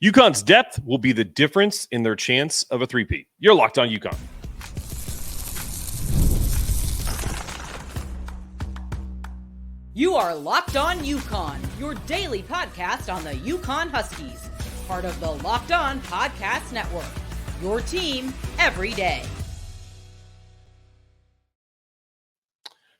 UConn's depth will be the difference in their chance of a three-peat. You're Locked On UConn. You are Locked On UConn, your daily podcast on the UConn Huskies, part of the Locked On Podcast Network, your team every day.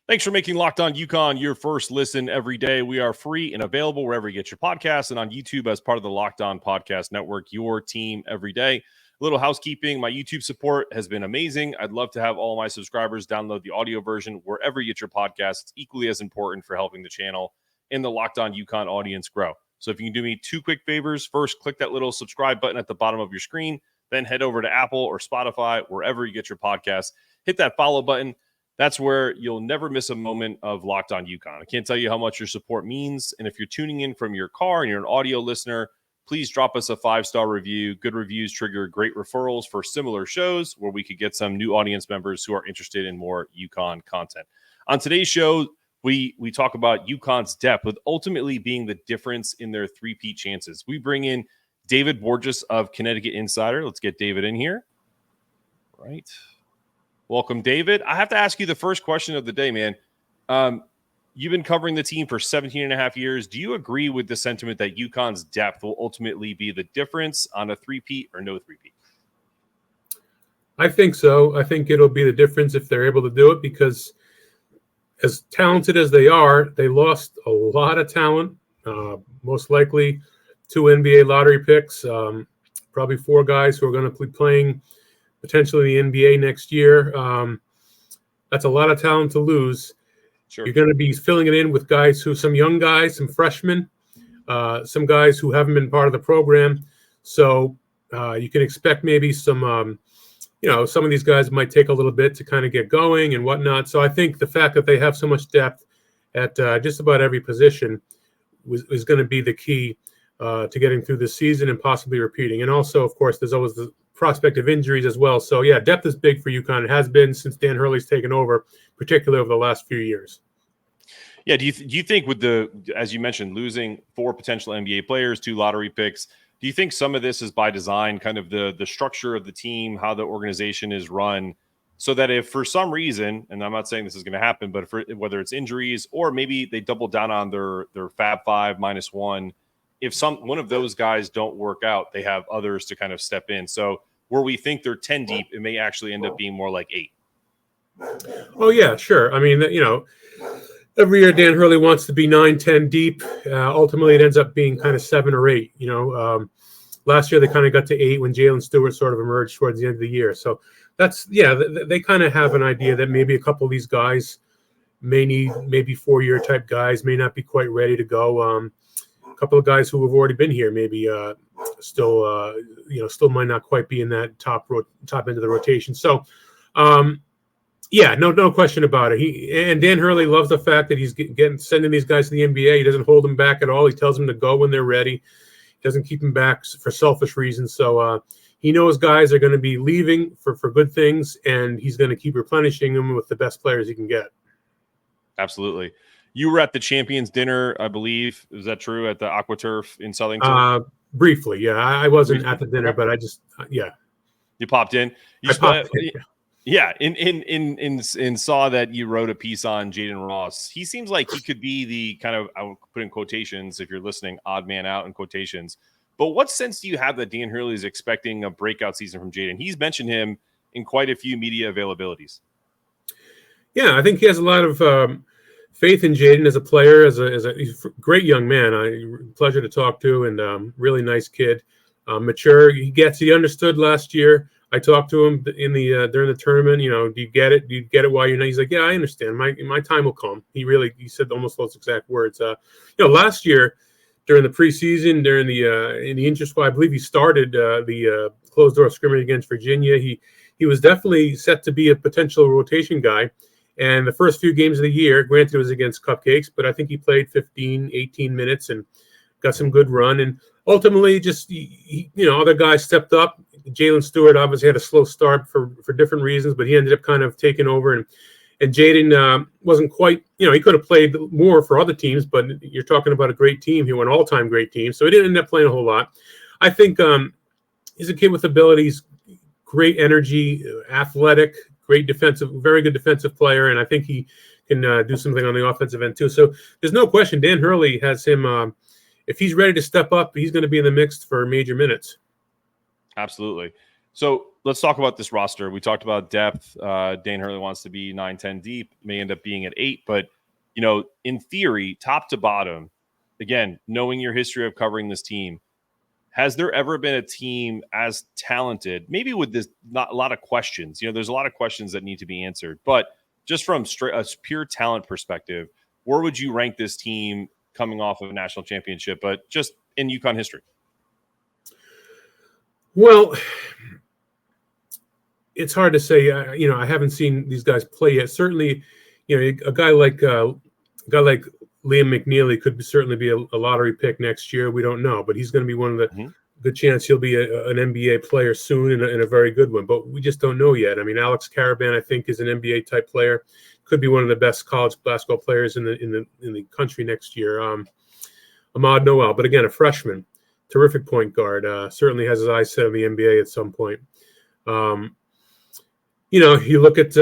Thanks for making Locked On UConn your first listen every day. We are free and available wherever you get your podcasts and on YouTube as part of the Locked On Podcast Network, your team every day. A little housekeeping. My YouTube support has been amazing. I'd love to have all my subscribers download the audio version wherever you get your podcasts. It's equally as important for helping the channel and the Locked On UConn audience grow. So if you can do me two quick favors, first, click that little subscribe button at the bottom of your screen, then head over to Apple or Spotify, wherever you get your podcasts. Hit that follow button. That's where you'll never miss a moment of Locked On UConn. I can't tell you how much your support means. And if you're tuning in from your car and you're an audio listener, please drop us a 5-star review. Good reviews trigger great referrals for similar shows where we could get some new audience members who are interested in more UConn content. On today's show, we talk about UConn's depth, with ultimately being the difference in their three-peat chances. We bring in David Borges of Connecticut Insider. Let's get David in here. Right. Welcome, David. I have to ask you the first question of the day, man. You've been covering the team for 17 and a half years. Do you agree with the sentiment that UConn's depth will ultimately be the difference on a three-peat or no three-peat? I think so. I think it'll be the difference if they're able to do it, because as talented as they are, they lost a lot of talent, most likely 2 NBA lottery picks, probably 4 guys who are going to be playing potentially the NBA next year. That's a lot of talent to lose. Sure. You're going to be filling it in with guys some young guys, some freshmen, some guys who haven't been part of the program. So you can expect maybe some of these guys might take a little bit to kind of get going and whatnot. So I think the fact that they have so much depth at just about every position is going to be the key to getting through this season and possibly repeating. And also, of course, there's always the prospect of injuries as well. So, yeah, depth is big for UConn. It has been since Dan Hurley's taken over, particularly over the last few years. Yeah, do you think with as you mentioned, losing 4 potential NBA players, 2 lottery picks, do you think some of this is by design, kind of the structure of the team, how the organization is run, so that if for some reason, and I'm not saying this is going to happen, but whether it's injuries or maybe they double down on their Fab 5 -1, if one of those guys don't work out, they have others to kind of step in. So where we think they're 10 deep, it may actually end up being more like 8. Oh, yeah, sure. I mean, every year Dan Hurley wants to be 9, 10 deep. Ultimately, it ends up being kind of 7 or 8. Last year they kind of got to 8 when Jalen Stewart sort of emerged towards the end of the year. So they kind of have an idea that maybe a couple of these guys may need maybe 4-year type guys, may not be quite ready to go. A couple of guys who have already been here maybe still might not quite be in that top end of the rotation. So, no question about it. Dan Hurley loves the fact that he's sending these guys to the NBA. He doesn't hold them back at all. He tells them to go when they're ready. He doesn't keep them back for selfish reasons. So he knows guys are going to be leaving for good things, and he's going to keep replenishing them with the best players he can get. Absolutely. You were at the Champions Dinner, I believe. Is that true, at the AquaTurf in Southington? Briefly, yeah. I wasn't at the dinner, but I just, yeah. You popped in? Yeah, and saw that you wrote a piece on Jaden Ross. He seems like he could be the kind of, I will put in quotations if you're listening, odd man out in quotations. But what sense do you have that Dan Hurley is expecting a breakout season from Jaden? He's mentioned him in quite a few media availabilities. Yeah, I think he has a lot of faith in Jaden as a player, he's a great young man. Pleasure to talk to, and really nice kid, mature. He understood last year. I talked to him in the during the tournament. Do you get it? Do you get it while you're not? He's like, yeah, I understand. My time will come. He said almost those exact words. Last year during the preseason, during in the inter squad, I believe he started the closed door scrimmage against Virginia. He was definitely set to be a potential rotation guy. And the first few games of the year, granted it was against Cupcakes, but I think he played 15, 18 minutes and got some good run. And ultimately, just other guys stepped up. Jalen Stewart obviously had a slow start for different reasons, but he ended up kind of taking over. And Jaden wasn't quite, he could have played more for other teams, but you're talking about a great team here, an all-time great team. So he didn't end up playing a whole lot. I think he's a kid with abilities, great energy, athletic, great defensive, very good defensive player, and I think he can do something on the offensive end too. So there's no question Dan Hurley has him. If he's ready to step up, he's going to be in the mix for major minutes. Absolutely. So let's talk about this roster. We talked about depth. Dan Hurley wants to be 9-10 deep, may end up being at 8. But, in theory, top to bottom, again, knowing your history of covering this team, has there ever been a team as talented, maybe with this not a lot of questions? There's a lot of questions that need to be answered. But just from a pure talent perspective, where would you rank this team coming off of a national championship, but just in UConn history? Well, it's hard to say. I haven't seen these guys play yet. Certainly, a guy like Liam McNeely could certainly be a lottery pick next year. We don't know, but he's going to be one of the good chance he'll be an NBA player soon and a very good one. But we just don't know yet. I mean, Alex Caravan, I think, is an NBA type player. Could be one of the best college basketball players in the country next year. Ahmad Noel, but again, a freshman, terrific point guard. Certainly has his eyes set on the NBA at some point. You look at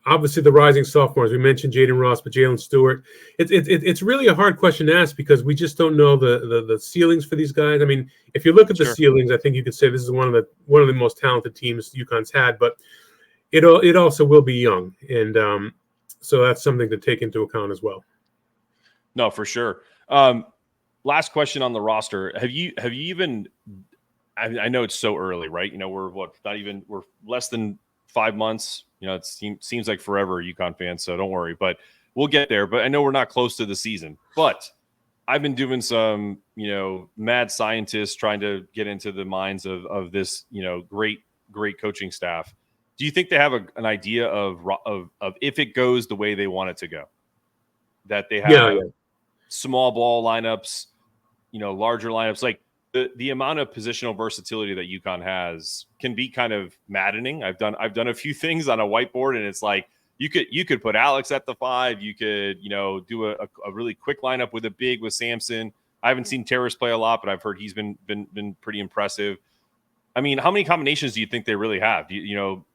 obviously the rising sophomores. We mentioned Jaden Ross, but Jalen Stewart. It's really a hard question to ask because we just don't know the ceilings for these guys. I mean, if you look at the ceilings, I think you could say this is one of the most talented teams UConn's had, but it also will be young, and so that's something to take into account as well. No, for sure. Last question on the roster: Have you even? I know it's so early, right? We're less than 5 months. It seems like forever, UConn fans, so don't worry. But we'll get there. But I know we're not close to the season. But I've been doing some, mad scientists trying to get into the minds of this, great coaching staff. Do you think they have an idea of if it goes the way they want it to go? That they have small ball lineups, larger lineups, like. The amount of positional versatility that UConn has can be kind of maddening. I've done a few things on a whiteboard, and it's like you could put Alex at the 5. You could do a really quick lineup with a big with Sampson. I haven't seen Terrace play a lot, but I've heard he's been pretty impressive. I mean, how many combinations do you think they really have?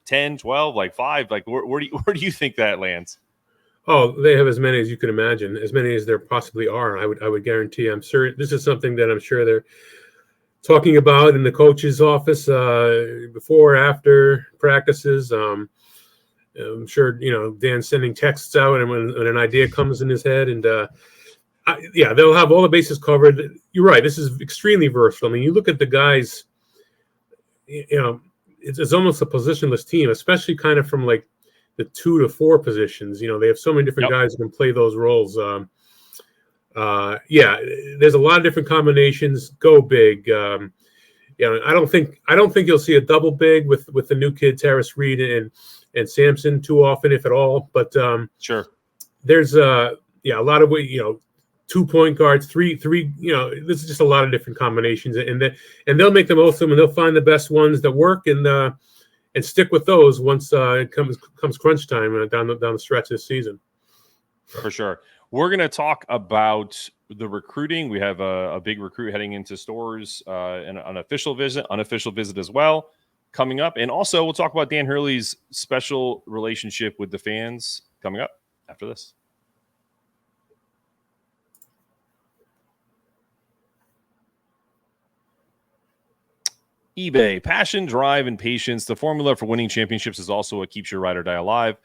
10, 12, like 5? Like where do you think that lands? Oh, they have as many as you can imagine, as many as there possibly are. I would guarantee. I'm sure this is something that I'm sure they're talking about in the coach's office before or after practices. I'm sure Dan's sending texts out, and when an idea comes in his head, and they'll have all the bases covered. You're right. This is extremely versatile. I mean, you look at the guys. It's almost a positionless team, especially kind of from like the 2 to 4 positions. They have so many different guys who can play those roles. There's a lot of different combinations. Go big. I don't think you'll see a double big with the new kid Terrace Reed and Sampson too often, if at all. But sure, there's a lot of 2 point guards, three. This is just a lot of different combinations, and they'll make the most of them, and they'll find the best ones that work and stick with those once it comes crunch time down the stretch this season. For sure. We're going to talk about the recruiting. We have a big recruit heading into stores and an unofficial visit as well coming up. And also we'll talk about Dan Hurley's special relationship with the fans coming up after this. eBay, passion, drive, and patience. The formula for winning championships is also what keeps your ride or die alive.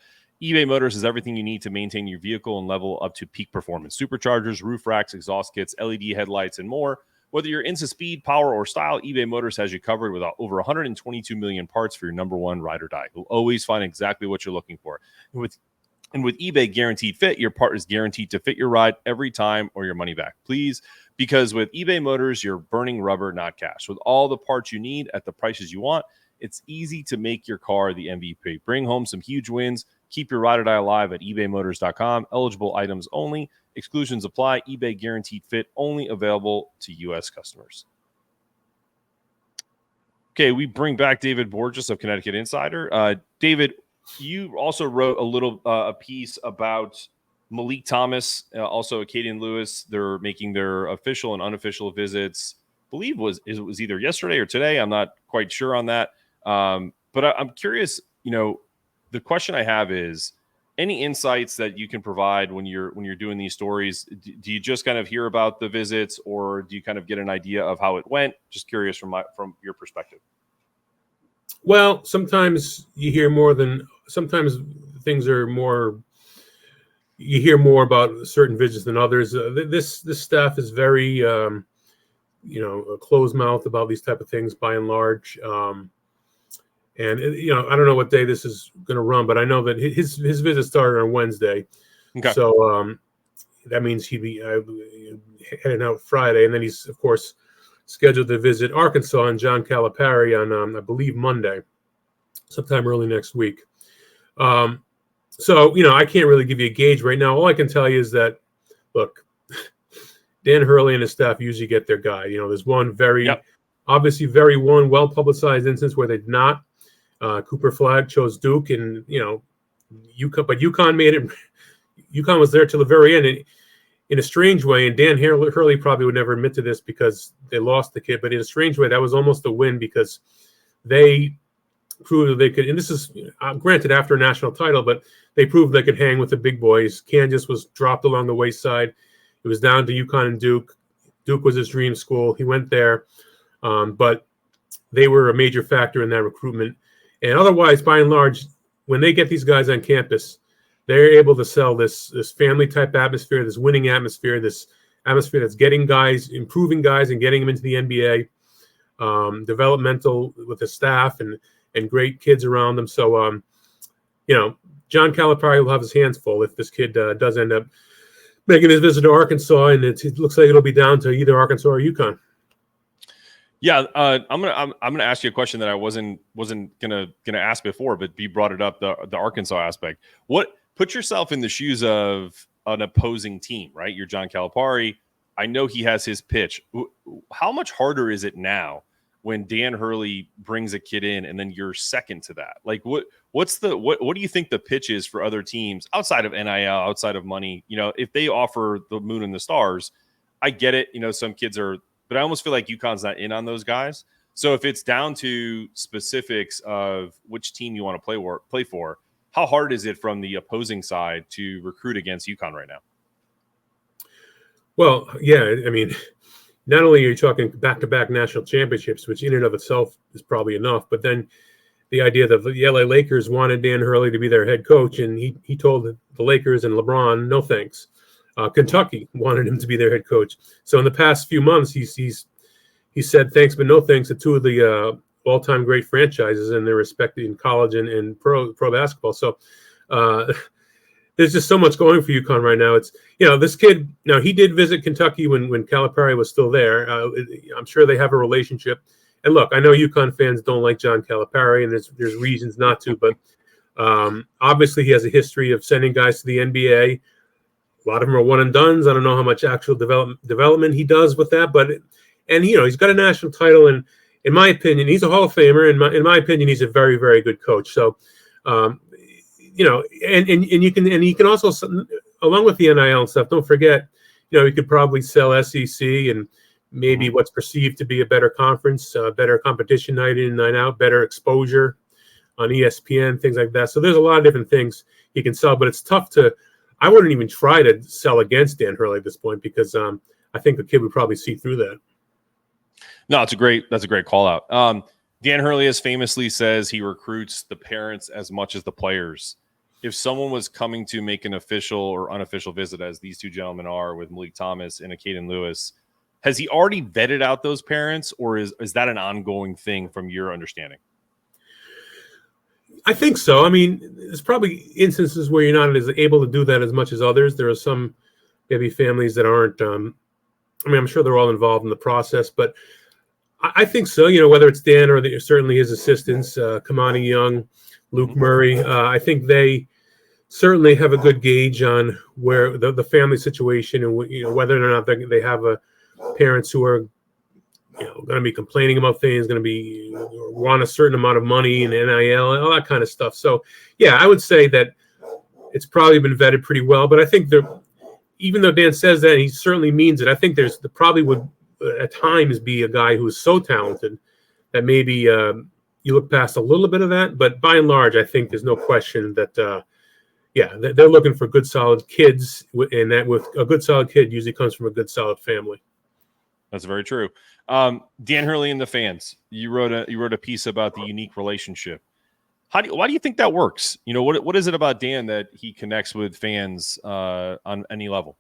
eBay Motors is everything you need to maintain your vehicle and level up to peak performance. Superchargers, roof racks, exhaust kits, LED headlights, and more. Whether you're into speed, power, or style, eBay Motors has you covered with over 122 million parts for your number one ride or die. You'll always find exactly what you're looking for. And with eBay Guaranteed Fit, your part is guaranteed to fit your ride every time or your money back. Please, because with eBay Motors, you're burning rubber, not cash. With all the parts you need at the prices you want, it's easy to make your car the MVP. Bring home some huge wins. Keep your ride or die alive at ebaymotors.com. Eligible items only. Exclusions apply. eBay Guaranteed Fit only available to U.S. customers. Okay, we bring back David Borges of Connecticut Insider. David, you also wrote a piece about Malik Thomas, also Acadian Lewis. They're making their official and unofficial visits. believe it was either yesterday or today. I'm not quite sure on that. But I'm curious, the question I have is, any insights that you can provide when you're doing these stories? Do you just kind of hear about the visits, or do you kind of get an idea of how it went? Just curious from your perspective. Well, sometimes you hear sometimes things are more, you hear more about certain visits than others. This staff is very, closed mouth about these type of things by and large. And I don't know what day this is going to run, but I know that his visit started on Wednesday. Okay. So that means he'd be heading out Friday, and then he's of course scheduled to visit Arkansas and John Calipari on I believe Monday, sometime early next week. So I can't really give you a gauge right now. All I can tell you is that, look, Dan Hurley and his staff usually get their guy. There's one obviously very well publicized instance where they did not. Cooper Flagg chose Duke, and UConn made it. UConn was there till the very end, in a strange way. And Dan Hurley probably would never admit to this because they lost the kid, but in a strange way, that was almost a win because they proved that they could. And this is granted after a national title, but they proved they could hang with the big boys. Kansas was dropped along the wayside. It was down to UConn and Duke. Duke was his dream school. He went there, but they were a major factor in that recruitment. And otherwise, by and large, when they get these guys on campus, they're able to sell this family-type atmosphere, this winning atmosphere, this atmosphere that's getting guys, improving guys and getting them into the NBA, developmental with the staff and great kids around them. So, John Calipari will have his hands full if this kid does end up making his visit to Arkansas, and it looks like it'll be down to either Arkansas or UConn. Yeah, I'm gonna ask you a question that I wasn't gonna ask before, but you brought it up, the Arkansas aspect. Put yourself in the shoes of an opposing team, right? You're John Calipari. I know he has his pitch. How much harder is it now when Dan Hurley brings a kid in and then you're second to that? Like, what do you think the pitch is for other teams outside of NIL, outside of money? If they offer the moon and the stars, I get it. Some kids are. But I almost feel like UConn's not in on those guys. So if it's down to specifics of which team you want to play for, how hard is it from the opposing side to recruit against UConn right now? Well, yeah, I mean, not only are you talking back-to-back national championships, which in and of itself is probably enough, but then the idea that the LA Lakers wanted Dan Hurley to be their head coach, and he told the Lakers and LeBron, no thanks. Kentucky wanted him to be their head coach. So in the past few months, he said thanks but no thanks to two of the all-time great franchises in their respective in college and pro basketball. So there's just so much going for UConn right now. It's this kid. Now he did visit Kentucky when Calipari was still there. I'm sure they have a relationship. And look, I know UConn fans don't like John Calipari, and there's reasons not to. But obviously he has a history of sending guys to the NBA. A lot of them are one and dones. I don't know how much actual development he does with that, but he's got a national title, and in my opinion, he's a Hall of Famer. In my opinion, he's a very, very good coach. So, and you can also, along with the NIL and stuff, don't forget, you could probably sell SEC and maybe what's perceived to be a better conference, better competition night in, night out, better exposure on ESPN, things like that. So there's a lot of different things you can sell, but it's tough to. I wouldn't even try to sell against Dan Hurley at this point because I think the kid would probably see through that. No, that's a great call out. Dan Hurley has famously says he recruits the parents as much as the players. If someone was coming to make an official or unofficial visit, as these two gentlemen are with Malik Thomas and Caden Lewis, has he already vetted out those parents, or is that an ongoing thing from your understanding? I think so. I mean, there's probably instances where you're not as able to do that as much as others. There are some maybe families that aren't. I'm sure they're all involved in the process, but I think so. Whether it's Dan or certainly his assistants, Kamani Young, Luke Murray, I think they certainly have a good gauge on where the family situation and whether or not they have parents who are going to be complaining about things, going to be want a certain amount of money and NIL and all that kind of stuff. So, yeah, I would say that it's probably been vetted pretty well. But I think even though Dan says that, and he certainly means it, I think there probably would at times be a guy who is so talented that maybe you look past a little bit of that. But by and large, I think there's no question that, they're looking for good, solid kids, and that with a good, solid kid usually comes from a good, solid family. That's very true. Dan Hurley and the fans. You wrote a piece about the unique relationship. Why do you think that works? What is it about Dan that he connects with fans on any level?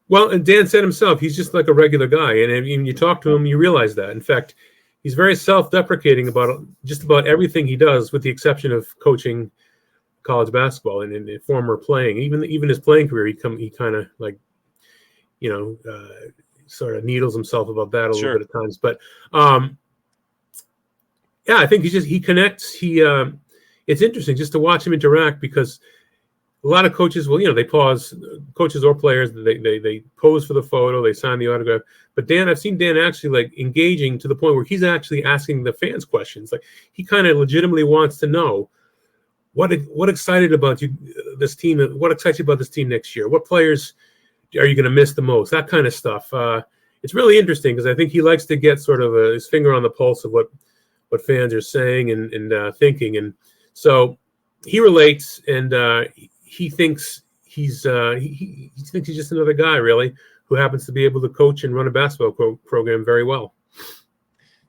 Well, and Dan said himself, he's just like a regular guy. And when you talk to him, you realize that. In fact, he's very self-deprecating about just about everything he does, with the exception of coaching college basketball and former playing. Even his playing career, he kind of like, sort of needles himself about that a little bit at times. But I think he connects. It's interesting just to watch him interact, because a lot of coaches will, they pause, coaches or players, they pose for the photo, they sign the autograph. But I've seen Dan actually like engaging to the point where he's actually asking the fans questions. Like, he kind of legitimately wants to know what excited about you, this team, what excites you about this team next year? What players are you going to miss the most? That kind of stuff. It's really interesting, because I think he likes to get sort of his finger on the pulse of what fans are saying and thinking. And so he relates, and he thinks he's just another guy, really, who happens to be able to coach and run a basketball program very well.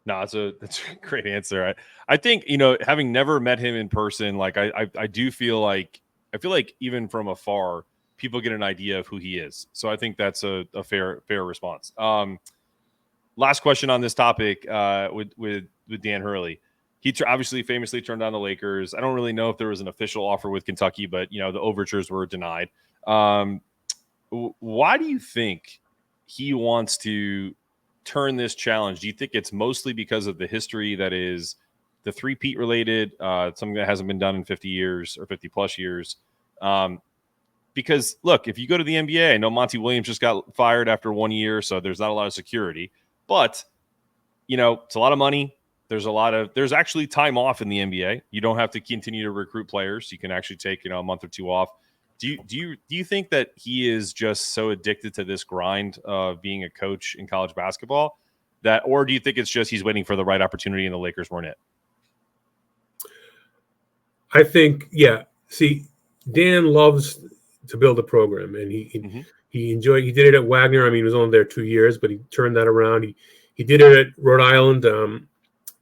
No, that's a great answer. I think, having never met him in person, like I do feel like even from afar, people get an idea of who he is. So I think that's a fair response. Last question on this topic with Dan Hurley. He obviously famously turned down the Lakers. I don't really know if there was an official offer with Kentucky, but the overtures were denied. Why do you think he wants to turn this challenge? Do you think it's mostly because of the history that is the three-peat related, something that hasn't been done in 50 years or 50 plus years? Because look, if you go to the NBA, I know Monty Williams just got fired after 1 year, so there's not a lot of security, but it's a lot of money. There's actually time off in the NBA. You don't have to continue to recruit players. You can actually take, a month or two off. Do you think that he is just so addicted to this grind of being a coach in college basketball or do you think it's just he's waiting for the right opportunity and the Lakers weren't it? I think, see, Dan loves to build a program, and he enjoyed. He did it at Wagner. I mean, he was only there 2 years, but he turned that around. He did it at Rhode Island.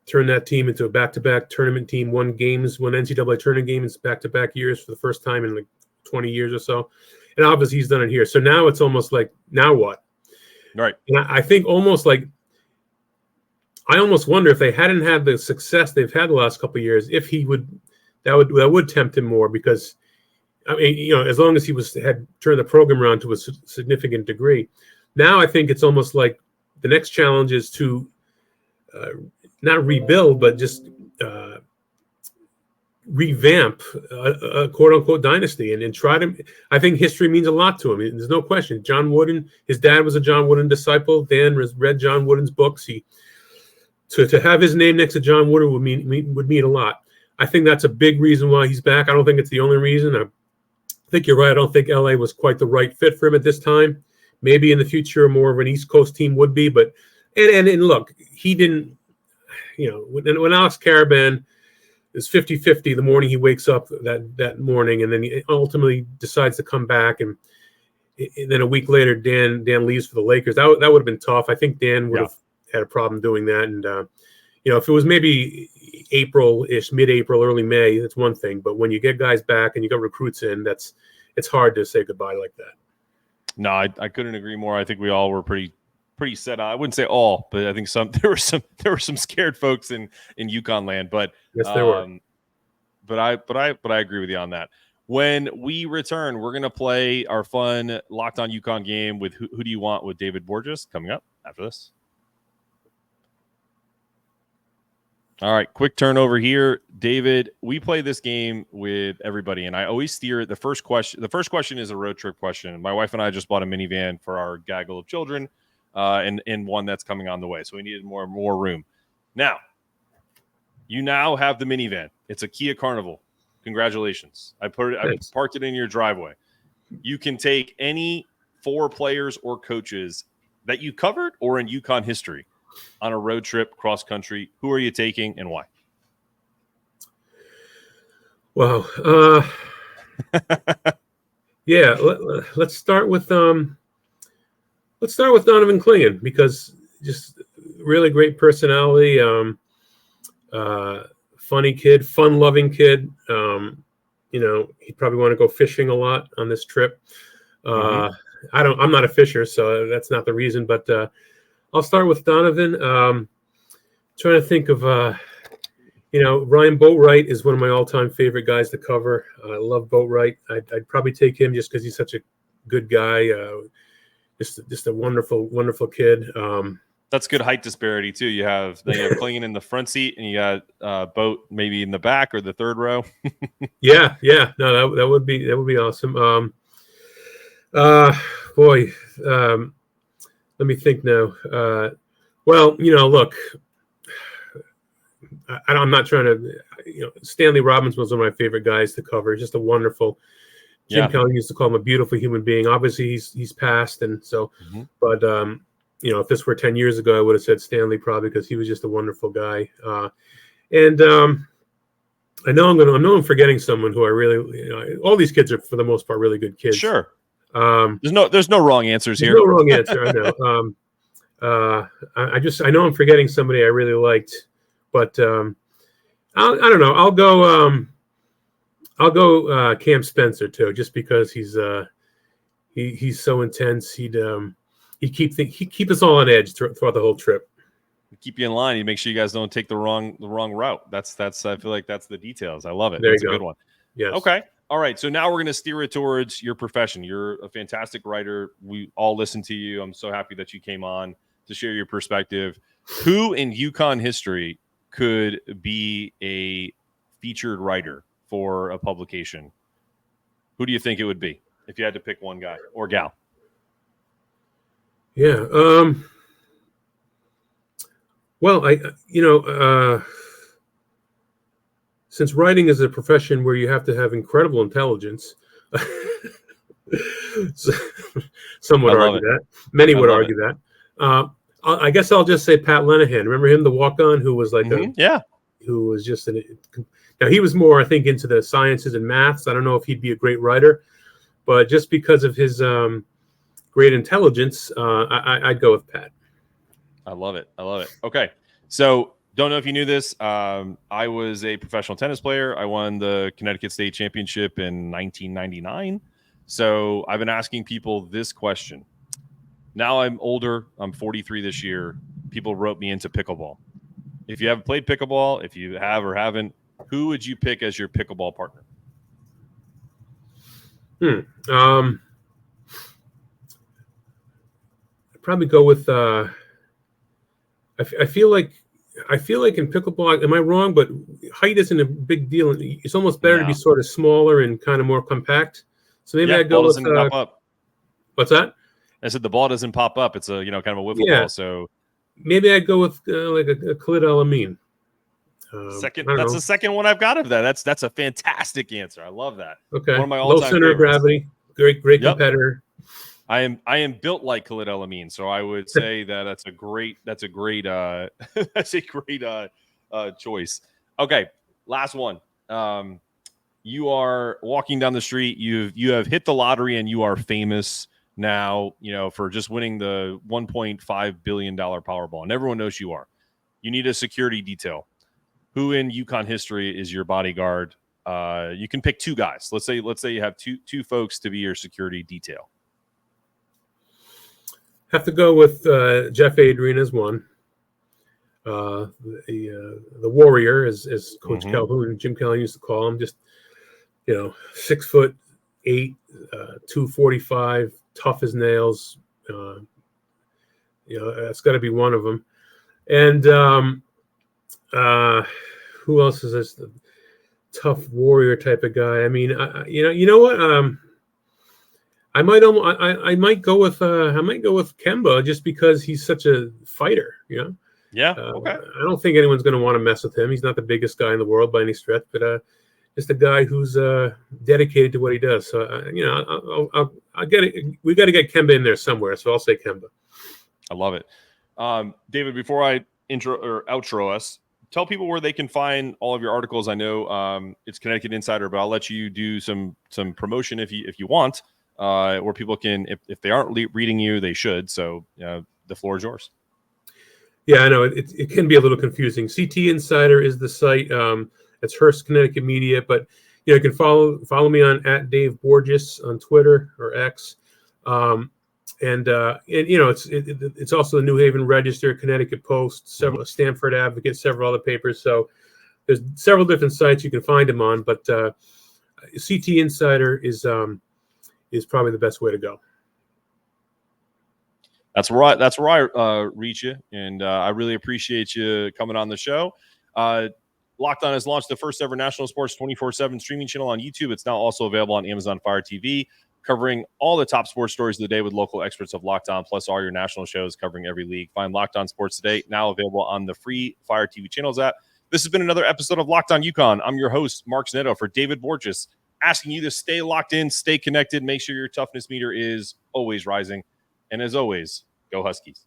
Turned that team into a back-to-back tournament team. Won NCAA tournament games back-to-back years for the first time in like 20 years or so. And obviously he's done it here. So now it's almost like, now what? Right. And I think almost like, I almost wonder if they hadn't had the success they've had the last couple of years, if that would tempt him more, because I mean, as long as he had turned the program around to a significant degree. Now I think it's almost like the next challenge is to not rebuild, but just revamp a quote-unquote dynasty and try to. I think history means a lot to him. There's no question. John Wooden, his dad was a John Wooden disciple. Dan read John Wooden's books. To have his name next to John Wooden would mean a lot. I think that's a big reason why he's back. I don't think it's the only reason. I think you're right. I don't think LA was quite the right fit for him at this time. Maybe in the future, more of an East Coast team would be. But and look, he didn't. When Alex Caravan is 50-50 the morning he wakes up that morning, and then he ultimately decides to come back, and then a week later, Dan leaves for the Lakers. That would have been tough. I think Dan would have had a problem doing that. And if it was maybe April-ish, mid-April, early May, that's one thing. But when you get guys back and you got recruits in, it's hard to say goodbye like that. No, I couldn't agree more. I think we all were pretty set on. I wouldn't say all, but I think there were some scared folks in UConn land. But yes, there were. But I agree with you on that. When we return, we're gonna play our fun Locked On UConn game with Who Do You Want with David Borges coming up after this. All right, quick turnover here. David, we play this game with everybody, and I always steer it. The first question is a road trip question. My wife and I just bought a minivan for our gaggle of children, and one that's coming on the way. So we needed more room. Now, you now have the minivan. It's a Kia Carnival. Congratulations. I parked it in your driveway. You can take any 4 players or coaches that you covered or in UConn history on a road trip cross country. Who are you taking and why? Wow. Yeah, let's start with Donovan Clingan, because just really great personality, funny kid, fun-loving kid. He'd probably want to go fishing a lot on this trip. I'm not a fisher, so that's not the reason, but I'll start with Donovan. Trying to think of Ryan Boatwright is one of my all-time favorite guys to cover. I love Boatwright. I'd probably take him just because he's such a good guy. Just a wonderful, wonderful kid. That's good height disparity too. You have Clingan in the front seat, and you got Boat maybe in the back or the third row. Yeah. No, that would be awesome. Let me think now. Look. I'm not trying to, Stanley Robbins was one of my favorite guys to cover. Just a wonderful. Jim Kelly used to call him a beautiful human being. Obviously, he's passed, and so. But if this were 10 years ago, I would have said Stanley probably, because he was just a wonderful guy. I know I'm forgetting someone who I really. All these kids are for the most part really good kids. Sure. There's no wrong answers here. No wrong answer. I know. I know I'm forgetting somebody I really liked. But I don't know. I'll go Cam Spencer too, just because he's so intense. He'd keep us all on edge throughout the whole trip. Keep you in line. You make sure you guys don't take the wrong route. That's I feel like that's the details. I love it. There that's you a go. good one. Yes. Okay. All right. So now we're going to steer it towards your profession. You're a fantastic writer. We all listen to you. I'm so happy that you came on to share your perspective. Who in UConn history could be a featured writer for a publication? Who do you think it would be if you had to pick one guy or gal? Yeah. Since writing is a profession where you have to have incredible intelligence, some would argue that. Many would argue that. I guess I'll just say Pat Lenahan. Remember him, the walk-on, who was like who was just now he was more, I think, into the sciences and maths. I don't know if he'd be a great writer, but just because of his great intelligence, I'd go with Pat. I love it. Okay, so don't know if you knew this. I was a professional tennis player. I won the Connecticut State Championship in 1999. So I've been asking people this question. Now I'm older. I'm 43 this year. People wrote me into pickleball. If you haven't played pickleball, if you have or haven't, who would you pick as your pickleball partner? I'd probably go with. I feel like in pickleball, am I wrong? But height isn't a big deal. It's almost better to be sort of smaller and kind of more compact. So maybe I'd go with. Pop up. What's that? I said the ball doesn't pop up. It's a kind of a wiffle ball. So maybe I'd go with like a Khalid El-Amin. That's the second one I've got of that. That's a fantastic answer. I love that. Okay. One of my all-time low center of gravity. Great competitor. I am built like Khalid El-Amin, so I would say that's a great choice. Okay, last one. You are walking down the street. You have hit the lottery and you are famous now, for just winning the $1.5 billion Powerball, and everyone knows you are. You need a security detail. Who in UConn history is your bodyguard? You can pick two guys. Let's say you have two folks to be your security detail. Have to go with Jeff Adrian as one. The warrior, as Coach Calhoun, Jim Calhoun used to call him. Just 6'8", 245, tough as nails. That's got to be one of them. And who else is this? The tough warrior type of guy. I mean, you know what? I might go with Kemba just because he's such a fighter. Yeah. Okay. I don't think anyone's going to want to mess with him. He's not the biggest guy in the world by any stretch, but just a guy who's dedicated to what he does. So I'll get it. We got to get Kemba in there somewhere. So I'll say Kemba. I love it. David, before I intro or outro us, tell people where they can find all of your articles. I know it's Connecticut Insider, but I'll let you do some promotion if you want, where people can, if they aren't reading you, they should. So the floor is yours. Yeah, I know it can be a little confusing. CT Insider is the site. It's Hearst Connecticut Media, but you can follow me on @Dave Borges on Twitter or X. And it's also the New Haven Register, Connecticut Post, several Stanford Advocate, several other papers. So there's several different sites you can find them on, but CT Insider is probably the best way to go. That's right. That's where I reach you, and I really appreciate you coming on the show. Locked On has launched the first ever national sports 24/7 streaming channel on YouTube. It's now also available on Amazon Fire TV, covering all the top sports stories of the day with local experts of Locked On, plus all your national shows covering every league. Find Locked On Sports Today, now available on the free Fire TV channels app. This has been another episode of Locked On UConn. I'm your host, Mark Zanetto, for David Borges, asking you to stay locked in, stay connected, make sure your toughness meter is always rising. And as always, go Huskies.